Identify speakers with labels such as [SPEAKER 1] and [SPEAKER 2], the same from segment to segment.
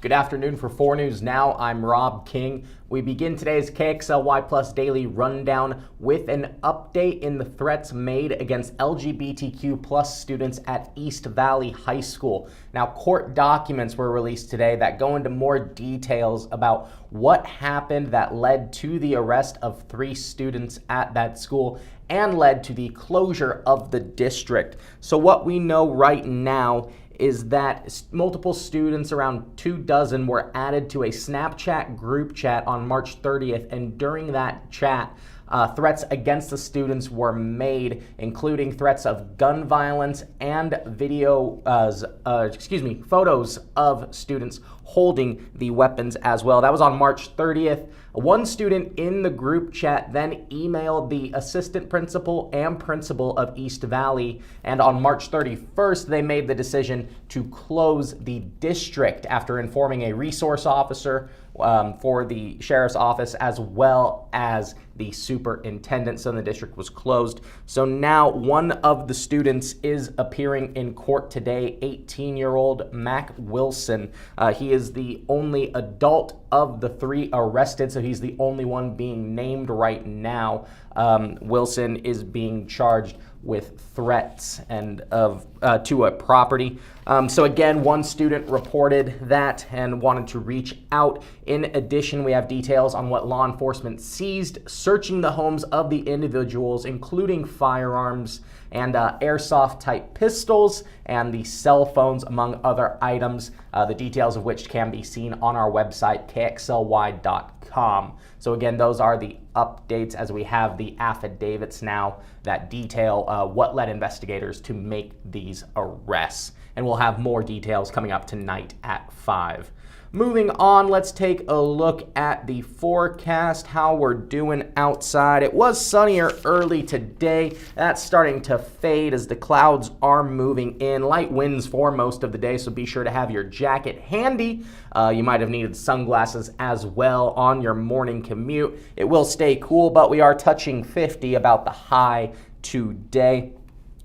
[SPEAKER 1] Good afternoon. For 4 News Now, I'm Rob King. We begin today's KXLY Plus Daily Rundown with an update in the threats made against LGBTQ plus students at East Valley High School. Now, court documents were released today that go into more details about what happened that led to the arrest of 3 students at that school and led to the closure of the district. So what we know right now is that multiple students, around 24, were added to a Snapchat group chat on March 30th, and during that chat, threats against the students were made, including threats of gun violence and photos of students holding the weapons as well. That was on March 30th. One student in the group chat then emailed the assistant principal and principal of East Valley, and on March 31st, they made the decision to close the district after informing a resource officer for the sheriff's office as well as the superintendent. So the district was closed. So now one of the students is appearing in court today, 18-year-old Mac Wilson. He is the only adult of the 3 arrested, so he's the only one being named right now. Wilson is being charged with threats and to a property. So again, one student reported that and wanted to reach out. In addition, we have details on what law enforcement seized, searching the homes of the individuals, including firearms and airsoft type pistols and the cell phones, among other items, the details of which can be seen on our website, KXLY.com. So again, those are the updates as we have the affidavits now that detail what led investigators to make these arrests. And we'll have more details coming up tonight at 5. Moving on, let's take a look at the forecast, how we're doing outside. It was sunnier early today. That's starting to fade as the clouds are moving in. Light winds for most of the day, so be sure to have your jacket handy. You might have needed sunglasses as well on your morning commute. It will stay cool, but we are touching 50, about the high today.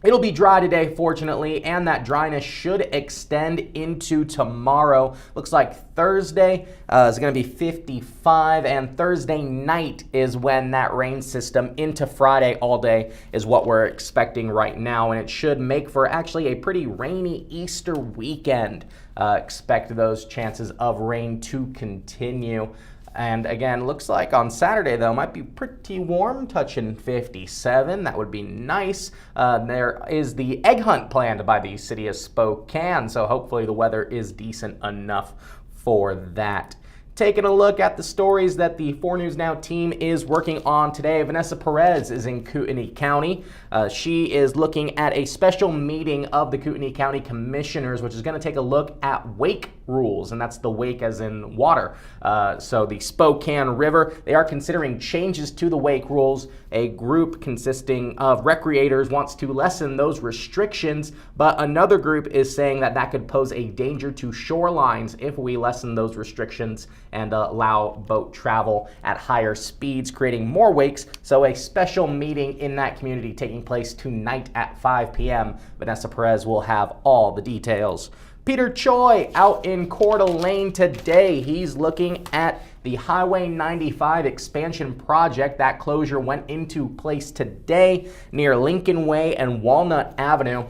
[SPEAKER 1] It'll be dry today, fortunately, and that dryness should extend into tomorrow. Looks like Thursday is going to be 55, and Thursday night is when that rain system into Friday all day is what we're expecting right now, and it should make for actually a pretty rainy Easter weekend. Expect those chances of rain to continue. And again, looks like on Saturday, though, might be pretty warm, touching 57. That would be nice. There is the egg hunt planned by the city of Spokane, so hopefully the weather is decent enough for that. Taking a look at the stories that the 4 News Now team is working on today. Vanessa Perez is in Kootenai County. She is looking at a special meeting of the Kootenai County Commissioners, which is going to take a look at wake rules, and that's the wake as in water. So the Spokane River, they are considering changes to the wake rules. A group consisting of recreators wants to lessen those restrictions, but another group is saying that that could pose a danger to shorelines if we lessen those restrictions and allow boat travel at higher speeds, creating more wakes. So a special meeting in that community taking place tonight at 5 p.m. Vanessa Perez will have all the details. Peter Choi out in Coeur d'Alene today. He's looking at the Highway 95 expansion project. That closure went into place today near Lincoln Way and Walnut Avenue.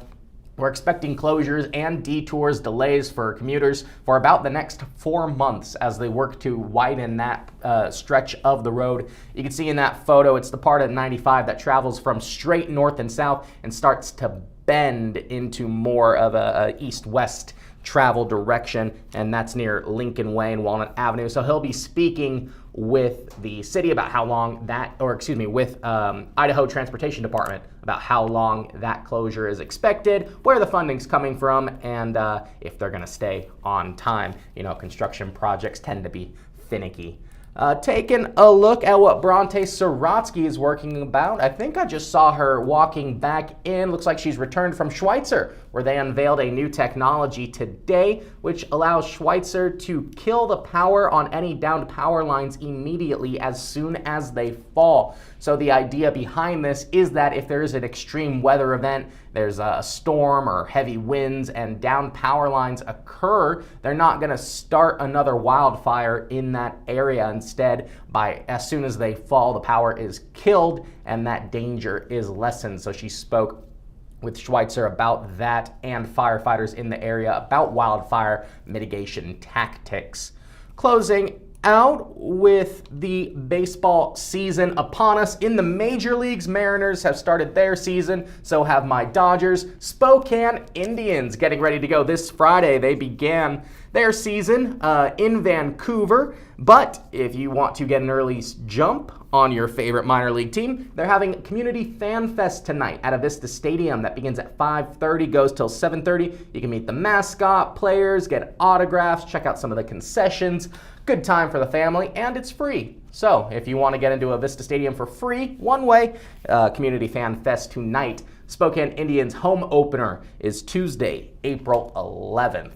[SPEAKER 1] We're expecting closures and detours, delays for commuters for about the next 4 months as they work to widen that stretch of the road. You can see in that photo, it's the part of 95 that travels from straight north and south and starts to bend into more of a east-west travel direction, and that's near Lincoln Way and Walnut Avenue. So he'll be speaking with the city about how long that, with Idaho Transportation Department about how long that closure is expected, where the funding's coming from, and if they're gonna stay on time. You know, construction projects tend to be finicky. Taking a look at what Bronte Sorotsky is working about. I think I just saw her walking back in. Looks like she's returned from Schweitzer, where they unveiled a new technology today which allows Schweitzer to kill the power on any downed power lines immediately as soon as they fall. So the idea behind this is that if there is an extreme weather event, there's a storm or heavy winds and downed power lines occur, they're not going to start another wildfire in that area. Instead, as soon as they fall, the power is killed and that danger is lessened. So she spoke with Schweitzer about that and firefighters in the area about wildfire mitigation tactics. Closing out with the baseball season upon us. In the major leagues, Mariners have started their season, so have my Dodgers. Spokane Indians getting ready to go this Friday. They began their season in Vancouver, but if you want to get an early jump on your favorite minor league team, they're having Community Fan Fest tonight at Avista Stadium. That begins at 5:30, goes till 7:30. You can meet the mascot, players, get autographs, check out some of the concessions. Good time for the family, and it's free. So if you want to get into Avista Stadium for free, one way, Community Fan Fest tonight. Spokane Indians home opener is Tuesday, April 11th.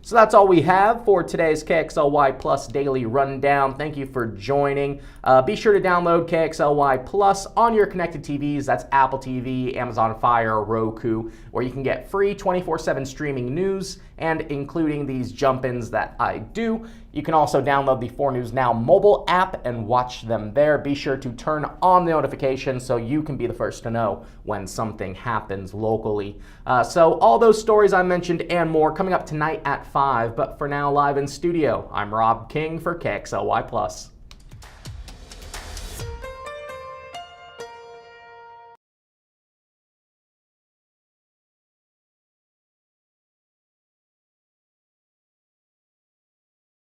[SPEAKER 1] So that's all we have for today's KXLY Plus Daily Rundown. Thank you for joining. Be sure to download KXLY Plus on your connected TVs. That's Apple TV, Amazon Fire, Roku, where you can get free 24/7 streaming news and including these jump-ins that I do. You can also download the 4 News Now mobile app and watch them there. Be sure to turn on the notifications so you can be the first to know when something happens locally. So all those stories I mentioned and more coming up tonight at 5. But for now, live in studio, I'm Rob King for KXLY Plus.